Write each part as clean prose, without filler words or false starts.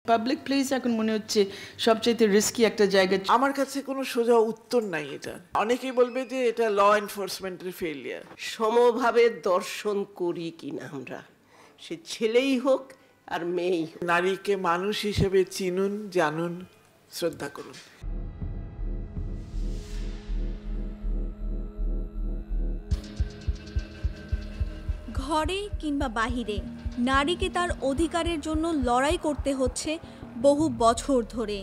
Public place এখন মনে হচ্ছে সবচাইতে রিস্কি একটা জায়গা। আমার কাছে কোনো সোজা উত্তর নাই এটা। অনেকেই বলবে যে এটা ল এনফোর্সমেন্টের ফেলিয়ার। সমভাবে দর্শন করি কিনা আমরা, সে ছেলেই হোক আর মেয়েই হোক। নারীকে মানুষ হিসেবে চিনুন, জানুন, শ্রদ্ধা করুন। ঘরে কিংবা বাহিরে নারীকে তার অধিকারের জন্য লড়াই করতে হচ্ছে বহু বছর ধরে।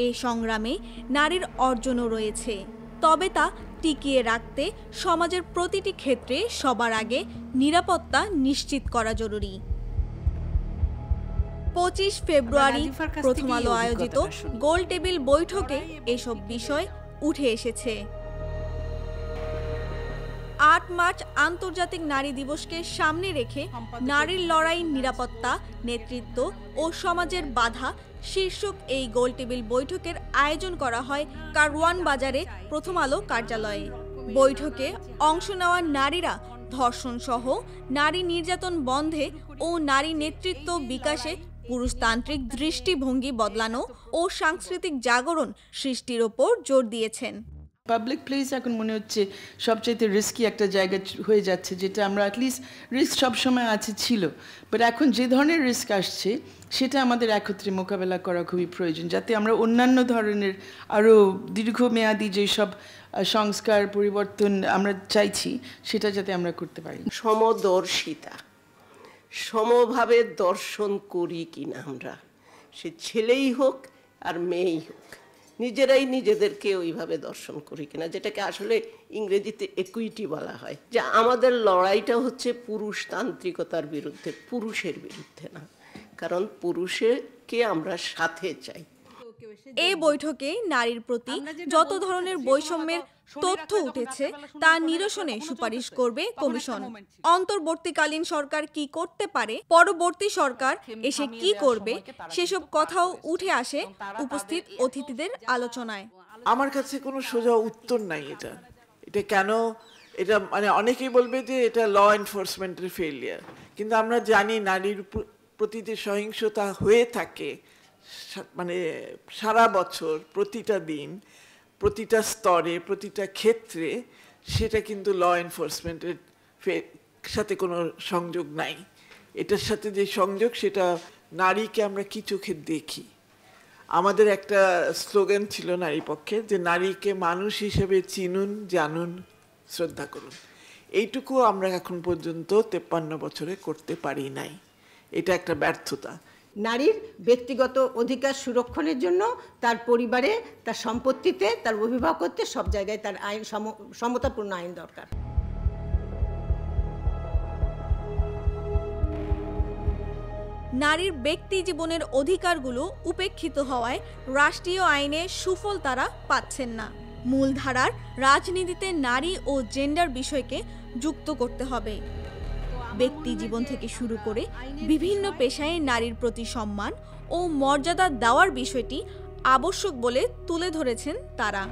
এই সংগ্রামে নারীর অর্জনও রয়েছে, তবে তা টিকিয়ে রাখতে সমাজের প্রতিটি ক্ষেত্রে সবার আগে নিরাপত্তা নিশ্চিত করা জরুরি। 25 ফেব্রুয়ারি প্রথম আলো আয়োজিত গোল টেবিল বৈঠকে এসব বিষয় উঠে এসেছে। 8 মার্চ আন্তর্জাতিক নারী দিবসকে সামনে রেখে নারীর লড়াই, নিরাপত্তা, নেতৃত্ব ও সমাজের বাধা শীর্ষক এই গোল টেবিল বৈঠকের আয়োজন করা হয় কারওয়ান বাজারে প্রথম আলো কার্যালয়ে। বৈঠকে অংশ নেওয়া নারীরা ধর্ষণ সহ নারী নির্যাতন বন্ধে ও নারী নেতৃত্ব বিকাশে পুরুষতান্ত্রিক দৃষ্টিভঙ্গি বদলানো ও সাংস্কৃতিক জাগরণ সৃষ্টির ওপর জোর দিয়েছেন। পাবলিক প্লেস এখন মনে হচ্ছে সবচাইতে রিস্কি একটা জায়গা হয়ে যাচ্ছে, যেটা আমরা অ্যাটলিস্ট রিস্ক সবসময় আছে ছিল, বাট এখন যে ধরনের রিস্ক আসছে সেটা আমাদের একত্রে মোকাবেলা করা খুবই প্রয়োজন, যাতে আমরা অন্যান্য ধরনের আরও দীর্ঘমেয়াদী যেসব সংস্কার পরিবর্তন আমরা চাইছি সেটা যাতে আমরা করতে পারি। সমদর্শিতা, সমভাবে দর্শন করি কিনা আমরা, সে ছেলেই হোক আর মেয়েই হোক, নিজেরাই নিজেদেরকে ওইভাবে দর্শন করি কিনা, যেটাকে আসলে ইংরেজিতে ইকুইটি বলা হয়। যে আমাদের লড়াইটা হচ্ছে পুরুষতান্ত্রিকতার বিরুদ্ধে, পুরুষের বিরুদ্ধে না, কারণ পুরুষকে আমরা সাথে চাই। এই বৈঠকে নারীর প্রতি যত ধরনের বৈষম্যের তথ্য উঠেছে তা নিরসনে সুপারিশ করবে কমিশন। অন্তর্বর্তীকালীন সরকার কি করতে পারে, পরবর্তী সরকার এসে কি করবে, সেসব কথাও উঠে আসে উপস্থিত অতিথিদের আলোচনায়। আমার কাছে কোনো সোজা উত্তর নাই এটা। এটা কেন, এটা মানে অনেকেই বলবে যে এটা ল এনফোর্সমেন্টের ফেলিয়ার, কিন্তু আমরা জানি নারীর প্রতি যে সহিংসতা হয়ে থাকে মানে সারা বছর, প্রতিটা দিন, প্রতিটা স্তরে, প্রতিটা ক্ষেত্রে, সেটা কিন্তু ল এনফোর্সমেন্টের সাথে কোনো সংযোগ নাই। এটার সাথে যে সংযোগ, সেটা নারীকে আমরা কি চোখে দেখি। আমাদের একটা স্লোগান ছিল নারী পক্ষের, যে নারীকে মানুষ হিসেবে চিনুন, জানুন, শ্রদ্ধা করুন। এইটুকু আমরা এখন পর্যন্ত 53 বছরে করতে পারি নাই। এটা একটা ব্যর্থতা। নারীর ব্যক্তিগত অধিকার সুরক্ষণের জন্য তার পরিবারে, তার সম্পত্তিতে, তার অভিভাবকত্বে, সব জায়গায় তার আইন সমতাপূর্ণ আইন দরকার। নারীর ব্যক্তি জীবনের অধিকারগুলো উপেক্ষিত হওয়ায় রাষ্ট্রীয় আইনে সুফল তারা পাচ্ছেন না। মূলধারার রাজনীতিতে নারী ও জেন্ডার বিষয়কে যুক্ত করতে হবে। ব্যক্তি জীবন থেকে শুরু করে বিভিন্ন পেশায় নারীর প্রতি সম্মান ও মর্যাদা দেওয়ার বিষয়টি আবশ্যক বলে তুলে ধরেছেন তারা।